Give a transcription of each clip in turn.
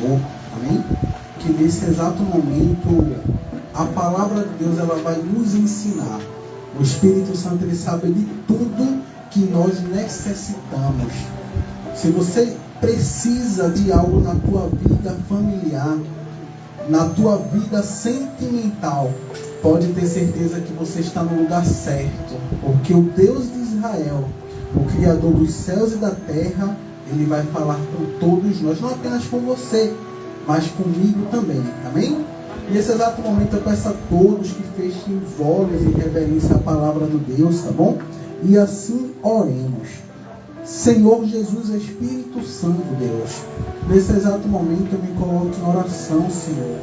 Senhor, amém? Que nesse exato momento a palavra de Deus ela vai nos ensinar. O Espírito Santo ele sabe de tudo que nós necessitamos. Se você precisa de algo na tua vida familiar, na tua vida sentimental, pode ter certeza que você está no lugar certo, porque o Deus de Israel, o Criador dos céus e da terra, ele vai falar com todos nós, não apenas com você, mas comigo também, amém? Nesse exato momento eu peço a todos que fechem os olhos em reverência à palavra do Deus, tá bom? E assim oremos. Senhor Jesus, Espírito Santo, Deus, nesse exato momento eu me coloco em oração, Senhor,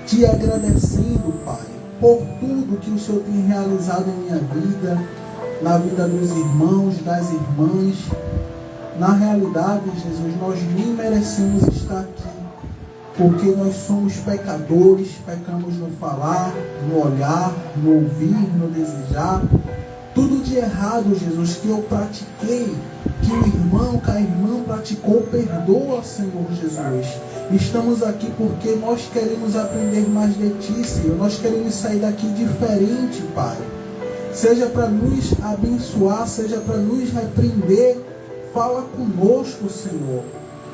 te agradecendo, Pai, por tudo que o Senhor tem realizado em minha vida, na vida dos irmãos, das irmãs. Na realidade, Jesus, nós nem merecemos estar aqui, porque nós somos pecadores, pecamos no falar, no olhar, no ouvir, no desejar. Tudo de errado, Jesus, que eu pratiquei, que o irmão, que a irmã praticou, perdoa, Senhor Jesus. Estamos aqui porque nós queremos aprender mais de Ti, Senhor. Nós queremos sair daqui diferente, Pai. Seja para nos abençoar, seja para nos repreender. Fala conosco, Senhor,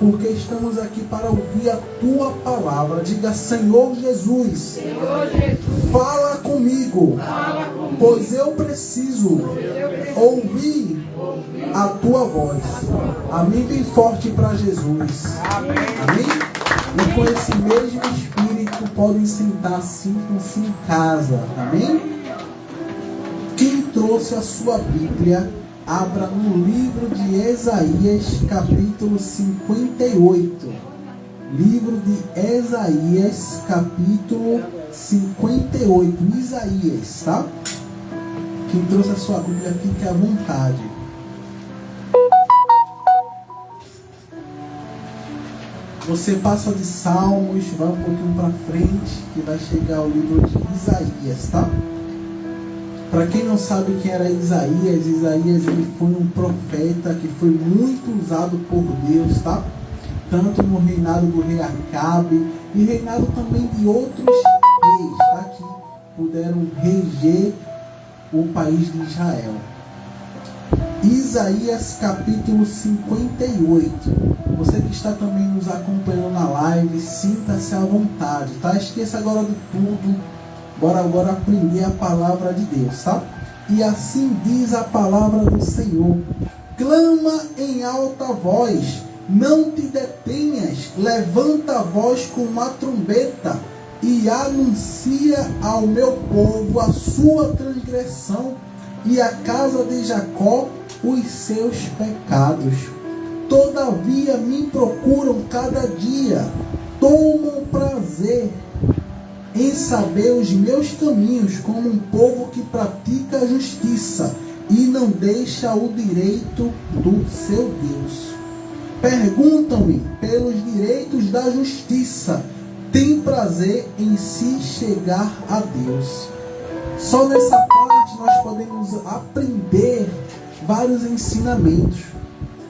porque estamos aqui para ouvir a Tua palavra. Diga, Senhor Jesus, Senhor Jesus, fala comigo, pois eu preciso ouvir a Tua voz. Amém, bem forte para Jesus. Amém? E com esse mesmo Espírito podem sentar, sintam-se em casa. Amém? Quem trouxe a sua Bíblia, abra no livro de Isaías, capítulo 58. Livro de Isaías, capítulo 58. Isaías, tá? Quem trouxe a sua Bíblia, fique à vontade. Você passa de Salmos, vai um pouquinho para frente, que vai chegar ao livro de Isaías, tá? Para quem não sabe quem era Isaías, Isaías ele foi um profeta que foi muito usado por Deus, tá? Tanto no reinado do rei Acabe e reinado também de outros reis, tá? Que puderam reger o país de Israel. Isaías capítulo 58. Você que está também nos acompanhando na live, sinta-se à vontade, tá? Esqueça agora de tudo. Bora agora aprender a palavra de Deus, tá? E assim diz a palavra do Senhor: clama em alta voz, não te detenhas, levanta a voz com uma trombeta e anuncia ao meu povo a sua transgressão e à casa de Jacó os seus pecados. Todavia me procuram cada dia, tomam prazer em saber os meus caminhos, como um povo que pratica a justiça e não deixa o direito do seu Deus. Perguntam-me pelos direitos da justiça, tem prazer em se chegar a Deus. Só nessa parte nós podemos aprender vários ensinamentos.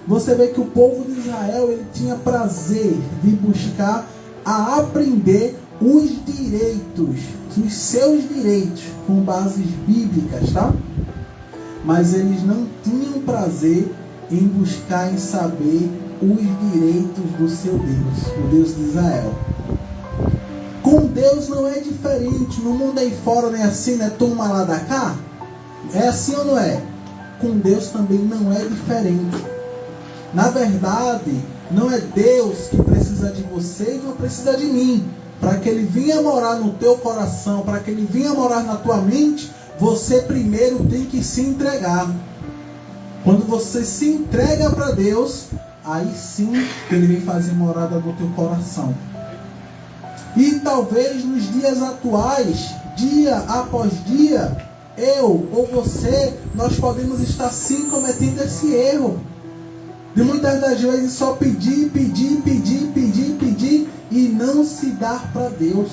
Você vê que o povo de Israel ele tinha prazer de buscar a aprender os direitos, os seus direitos, com bases bíblicas, tá? Mas eles não tinham prazer em buscar em saber os direitos do seu Deus, o Deus de Israel. Com Deus não é diferente. No mundo aí fora não é assim, né? Toma lá da cá. É assim ou não é? Com Deus também não é diferente. Na verdade, não é Deus que precisa de você e não precisa de mim. Para que Ele venha morar no teu coração, para que Ele venha morar na tua mente, você primeiro tem que se entregar. Quando você se entrega para Deus, aí sim que Ele vem fazer morada no teu coração. E talvez nos dias atuais, dia após dia, eu ou você, nós podemos estar sim cometendo esse erro. De muitas das vezes só pedir e não se dar para Deus.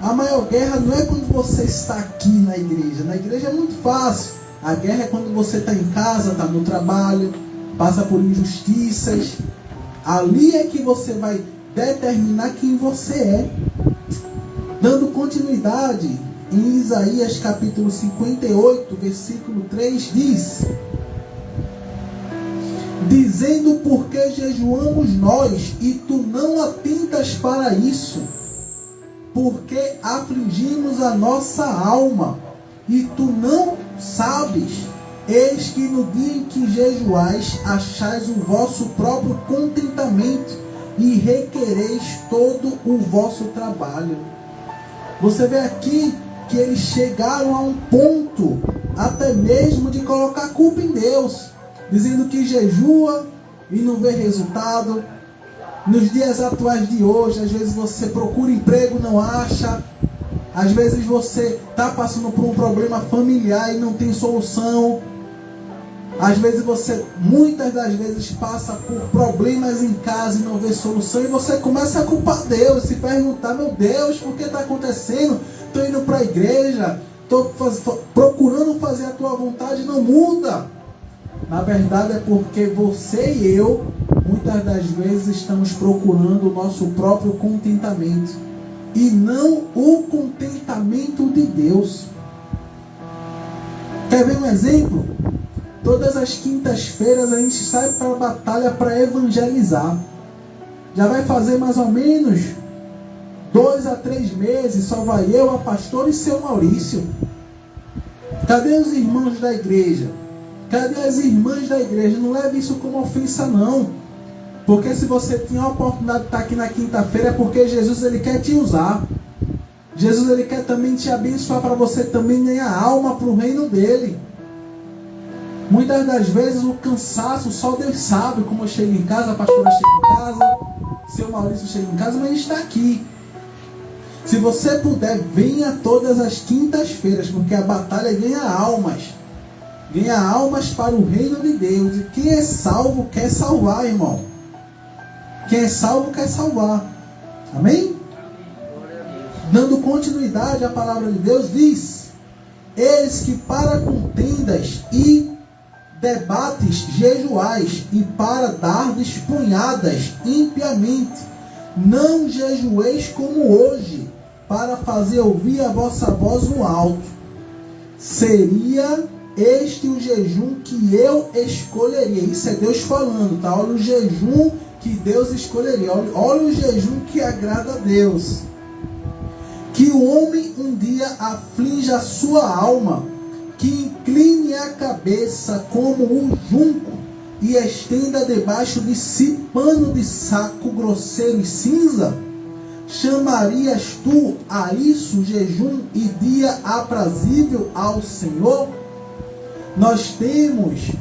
A maior guerra não é quando você está aqui na igreja. Na igreja é muito fácil. A guerra é quando você está em casa, está no trabalho, passa por injustiças. Ali é que você vai determinar quem você é. Dando continuidade, em Isaías capítulo 58, versículo 3, diz: dizendo, porque jejuamos nós, e tu não atentas para isso, porque afligimos a nossa alma, e tu não sabes. Eis que no dia em que jejuais, achais o vosso próprio contentamento, e requereis todo o vosso trabalho. Você vê aqui que eles chegaram a um ponto, até mesmo de colocar a culpa em Deus, dizendo que jejua e não vê resultado. Nos dias atuais de hoje, às vezes você procura emprego, não acha. Às vezes você está passando por um problema familiar e não tem solução. Às vezes você, muitas das vezes, passa por problemas em casa e não vê solução. E você começa a culpar Deus, se perguntar: meu Deus, por que está acontecendo? Estou indo para a igreja, estou procurando fazer a tua vontade, não muda. Na verdade é porque você e eu, muitas das vezes, estamos procurando o nosso próprio contentamento e não o contentamento de Deus. Quer ver um exemplo? Todas as quintas-feiras a gente sai para a batalha para evangelizar. Já vai fazer mais ou menos 2 a 3 meses, só vai eu, a pastora e seu Maurício. Cadê os irmãos da igreja? Cadê as irmãs da igreja? Não leve isso como ofensa, não. Porque se você tinha a oportunidade de estar aqui na quinta-feira, é porque Jesus, ele quer te usar. Jesus, ele quer também te abençoar para você também ganhar alma para o reino dele. Muitas das vezes o cansaço, só Deus sabe como eu chego em casa, a pastora chega em casa, seu Maurício chega em casa, mas está aqui. Se você puder, venha todas as quintas-feiras, porque a batalha ganha almas. Ganha almas para o reino de Deus. E quem é salvo quer salvar, irmão. Quem é salvo quer salvar. Amém? Dando continuidade à palavra de Deus, diz: eis que para contendas e debates jejuais, e para dardes punhadas impiamente, não jejueis como hoje, para fazer ouvir a vossa voz no alto. Seria este o jejum que eu escolheria. Isso é Deus falando, tá? Olha o jejum que Deus escolheria. Olha o jejum que agrada a Deus. Que o homem um dia aflige a sua alma, que incline a cabeça como um junco, e estenda debaixo de si pano de saco grosseiro e cinza. Chamarias tu a isso jejum e dia aprazível ao Senhor? Nós temos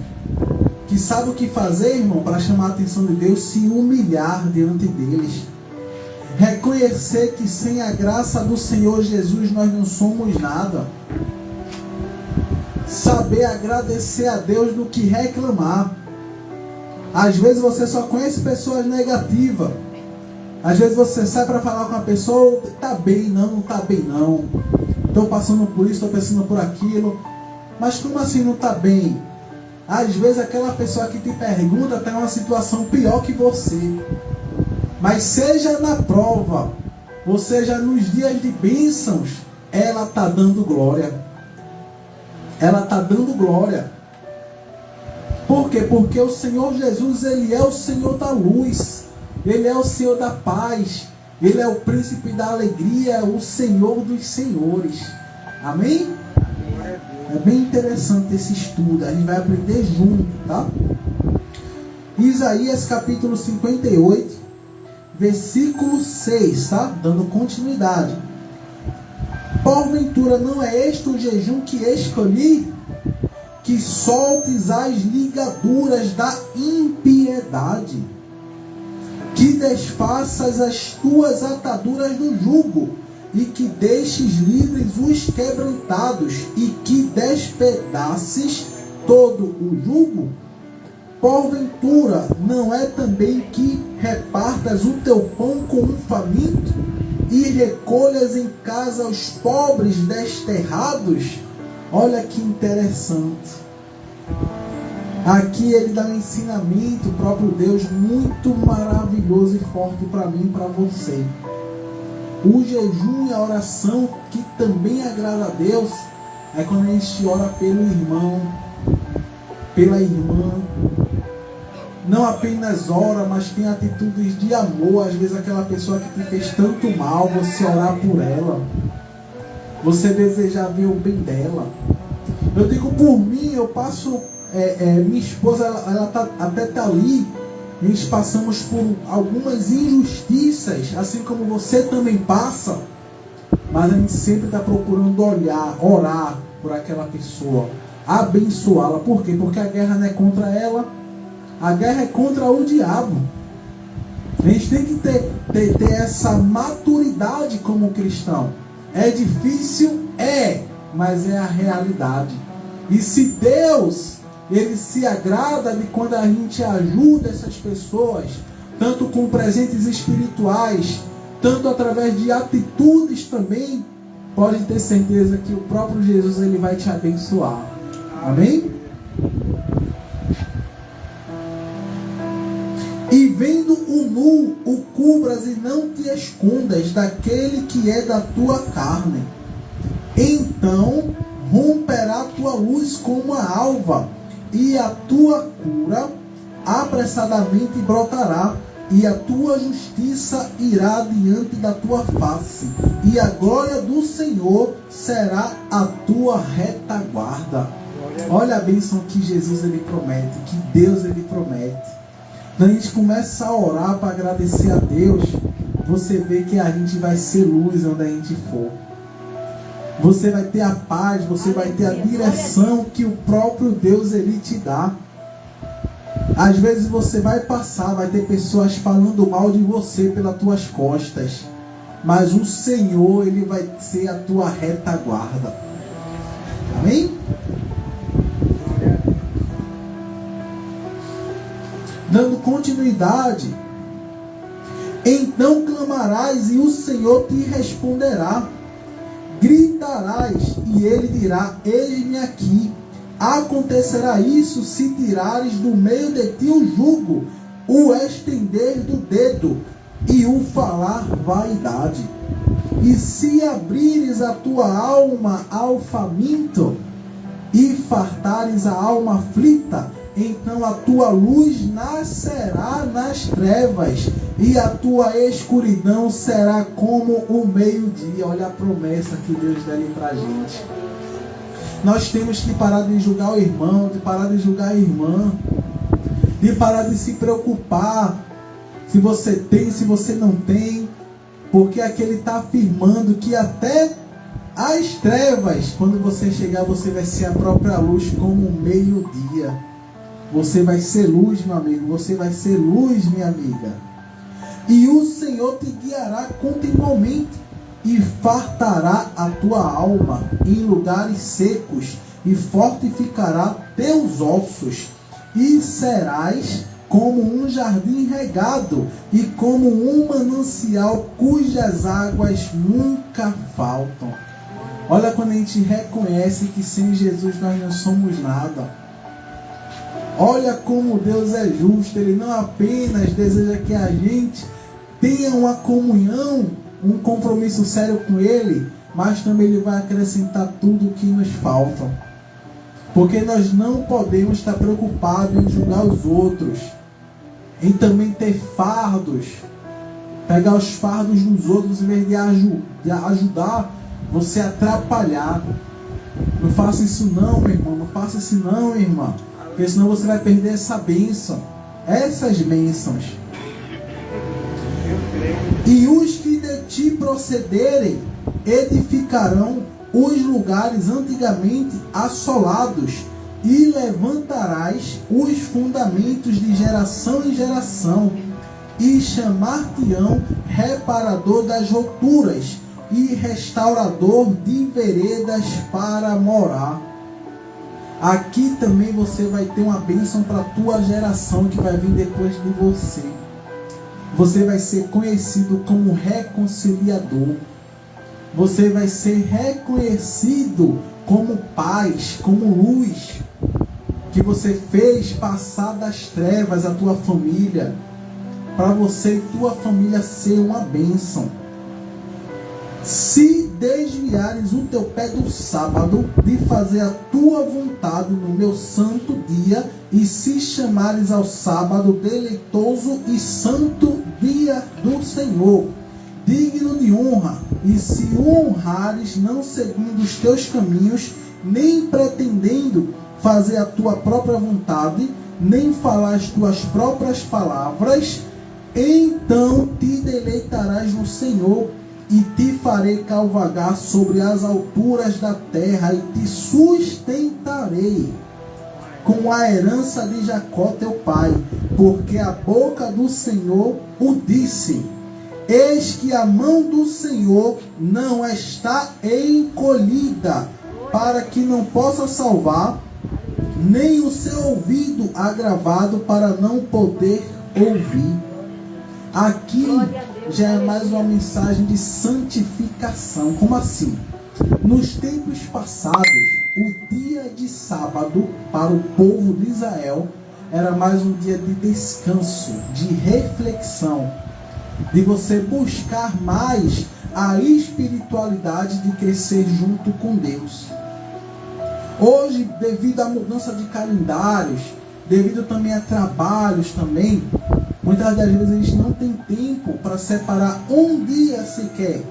que saber o que fazer, irmão, para chamar a atenção de Deus: se humilhar diante deles. Reconhecer que sem a graça do Senhor Jesus nós não somos nada. Saber agradecer a Deus do que reclamar. Às vezes você só conhece pessoas negativas. Às vezes você sai para falar com a pessoa: está bem, não está bem não. Estou passando por isso, estou pensando por aquilo. Mas como assim não está bem? Às vezes aquela pessoa que te pergunta está em uma situação pior que você. Mas seja na prova, ou seja nos dias de bênçãos, ela está dando glória. Ela está dando glória. Por quê? Porque o Senhor Jesus, ele é o Senhor da luz. Ele é o Senhor da paz. Ele é o príncipe da alegria, o Senhor dos senhores. Amém? É bem interessante esse estudo. A gente vai aprender junto, tá? Isaías capítulo 58, versículo 6, tá? Dando continuidade. Porventura não é este o jejum que escolhi? Que soltes as ligaduras da impiedade, que desfaças as tuas ataduras do jugo, e que deixes livres os quebrantados, e que despedaces todo o jugo? Porventura não é também que repartas o teu pão com um faminto, e recolhas em casa os pobres desterrados? Olha que interessante. Aqui ele dá um ensinamento, o próprio Deus, muito maravilhoso e forte para mim e para você. O jejum e a oração que também agrada a Deus é quando a gente ora pelo irmão, pela irmã. Não apenas ora, mas tem atitudes de amor. Às vezes aquela pessoa que te fez tanto mal, você orar por ela, você desejar ver o bem dela. Eu digo por mim, eu passo, minha esposa, ela até tá ali. A gente passamos por algumas injustiças, assim como você também passa. Mas a gente sempre está procurando orar por aquela pessoa, abençoá-la. Por quê? Porque a guerra não é contra ela, a guerra é contra o diabo. A gente tem que ter essa maturidade como cristão. É difícil? É, mas é a realidade. E se Deus, Ele se agrada de quando a gente ajuda essas pessoas, tanto com presentes espirituais, tanto através de atitudes também, pode ter certeza que o próprio Jesus, Ele vai te abençoar. Amém? E vendo o nu, o cubras e não te escondas daquele que é da tua carne. Então romperá a tua luz como a alva, e a tua cura apressadamente brotará, e a tua justiça irá diante da tua face, e a glória do Senhor será a tua retaguarda. Olha a bênção que Jesus ele promete, que Deus ele promete. Quando a gente começa a orar para agradecer a Deus, você vê que a gente vai ser luz onde a gente for. Você vai ter a paz, você vai ter a direção que o próprio Deus ele te dá. Às vezes você vai passar, vai ter pessoas falando mal de você pelas tuas costas, mas o Senhor ele vai ser a tua retaguarda. Amém? Dando continuidade, então clamarás e o Senhor te responderá. Gritarás e ele dirá: eis-me aqui. Acontecerá isso se tirares do meio de ti o jugo, o estender do dedo e o falar vaidade. E se abrires a tua alma ao faminto e fartares a alma aflita, então a tua luz nascerá nas trevas, e a tua escuridão será como o meio-dia. Olha a promessa que Deus dá ali para a gente. Nós temos que parar de julgar o irmão, de parar de julgar a irmã, de parar de se preocupar se você tem, se você não tem, porque aqui ele está afirmando que até as trevas, quando você chegar, você vai ser a própria luz como o meio-dia. Você vai ser luz, meu amigo. Você vai ser luz, minha amiga. E o Senhor te guiará continuamente e fartará a tua alma em lugares secos e fortificará teus ossos. E serás como um jardim regado e como um manancial cujas águas nunca faltam. Olha, quando a gente reconhece que sem Jesus nós não somos nada. Olha como Deus é justo. Ele não apenas deseja que a gente tenha uma comunhão, um compromisso sério com Ele, mas também Ele vai acrescentar tudo o que nos falta. Porque nós não podemos estar preocupados em julgar os outros, em também ter fardos, pegar os fardos dos outros em vez de ajudar, você atrapalhar. Não faça isso não, meu irmão. Não faça isso não, irmã. Porque senão você vai perder essa bênção. Essas bênçãos. E os que de ti procederem edificarão os lugares antigamente assolados, e levantarás os fundamentos de geração em geração, e chamar-te-ão reparador das rupturas e restaurador de veredas para morar. Aqui também você vai ter uma bênção para a tua geração que vai vir depois de você. Você vai ser conhecido como reconciliador. Você vai ser reconhecido como paz, como luz, que você fez passar das trevas a tua família, para você e tua família ser uma bênção. Se desviares o teu pé do sábado de fazer a tua vontade no meu santo dia, e se chamares ao sábado deleitoso e santo dia do Senhor, digno de honra, e se o honrares não segundo os teus caminhos, nem pretendendo fazer a tua própria vontade, nem falar as tuas próprias palavras, então te deleitarás no Senhor, e te farei cavalgar sobre as alturas da terra, e te sustentarei com a herança de Jacó teu pai, porque a boca do Senhor o disse. Eis que a mão do Senhor não está encolhida, para que não possa salvar, nem o seu ouvido agravado para não poder ouvir. Aqui já é mais uma mensagem de santificação. Como assim? Nos tempos passados, o dia de sábado para o povo de Israel era mais um dia de descanso, de reflexão, de você buscar mais a espiritualidade, de crescer junto com Deus. Hoje, devido à mudança de calendários, devido também a trabalhos também, muitas das vezes a gente não tem tempo para separar um dia sequer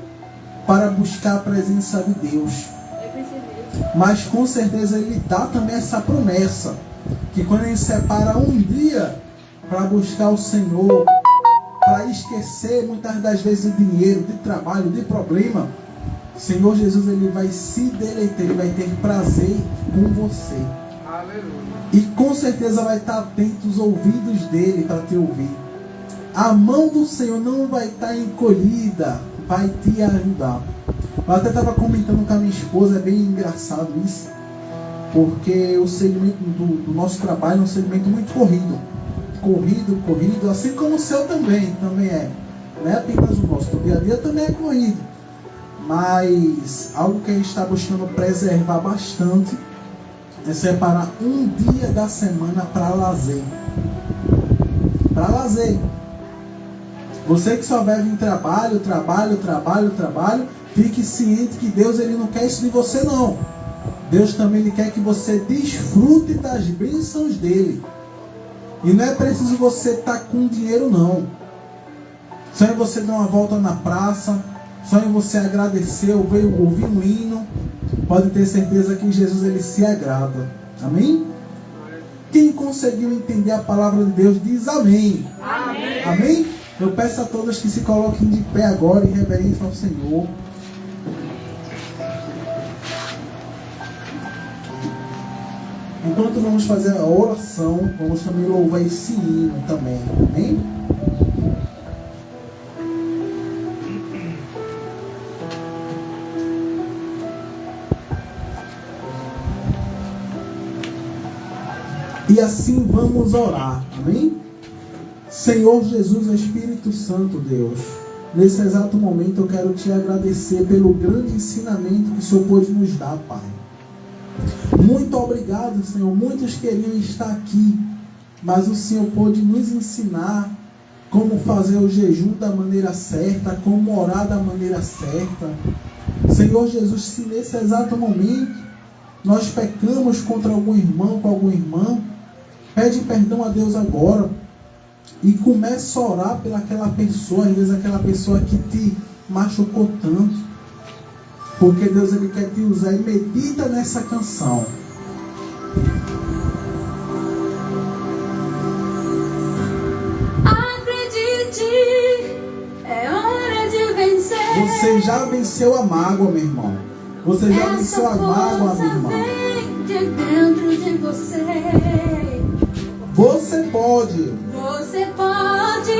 para buscar a presença de Deus. Mas com certeza Ele dá também essa promessa, que quando a gente separa um dia para buscar o Senhor, para esquecer muitas das vezes de dinheiro, de trabalho, de problema, o Senhor Jesus, Ele vai se deleitar, Ele vai ter prazer com você. Aleluia. E com certeza vai estar atento os ouvidos dele para te ouvir. A mão do Senhor não vai estar encolhida, vai te ajudar. Eu até estava comentando com a minha esposa, é bem engraçado isso, porque o segmento do nosso trabalho é um segmento muito corrido. Corrido, assim como o seu também é. Não é apenas o nosso, o dia a dia também é corrido. Mas algo que a gente está buscando preservar bastante é separar um dia da semana para lazer. Para lazer. Você que só vive em trabalho, fique ciente que Deus, Ele não quer isso de você não. Deus também Ele quer que você desfrute das bênçãos dEle. E não é preciso você estar com dinheiro não. Só em você dar uma volta na praça, só em você agradecer, ouvir um hino, pode ter certeza que Jesus Ele se agrada. Amém? Quem conseguiu entender a palavra de Deus diz amém. Amém. Amém? Eu peço a todos que se coloquem de pé agora em reverência ao Senhor. Enquanto vamos fazer a oração, vamos também louvar esse hino também. Amém? E assim vamos orar. Amém? Senhor Jesus, Espírito Santo, Deus, nesse exato momento eu quero te agradecer pelo grande ensinamento que o Senhor pôde nos dar, Pai. Muito obrigado, Senhor. Muitos queriam estar aqui, mas o Senhor pôde nos ensinar como fazer o jejum da maneira certa, como orar da maneira certa. Senhor Jesus, se nesse exato momento nós pecamos contra algum irmão, com alguma irmã, pede perdão a Deus agora e começa a orar pelaquela pessoa, às vezes aquela pessoa que te machucou tanto, porque Deus Ele quer te usar. E medita nessa canção. Acredite, é hora de vencer. Você já venceu a mágoa, meu irmão. Você já venceu a mágoa, minha irmã. Vem de dentro de você. Você pode. Você pode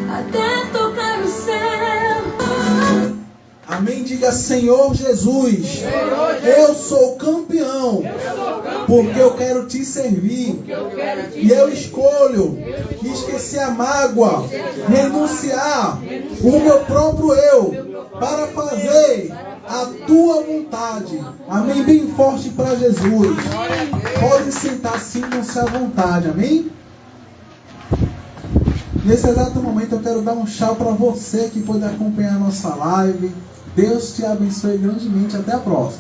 até tocar o céu. Amém? Diga: Senhor Jesus, eu sou campeão, porque eu quero te servir. E eu escolho esquecer a mágoa, renunciar o meu próprio eu, para fazer a tua vontade. Amém? Bem forte para Jesus. Pode sentar, sintam-se à vontade. Amém? Nesse exato momento eu quero dar um tchau para você que pode acompanhar a nossa live. Deus te abençoe grandemente. Até a próxima.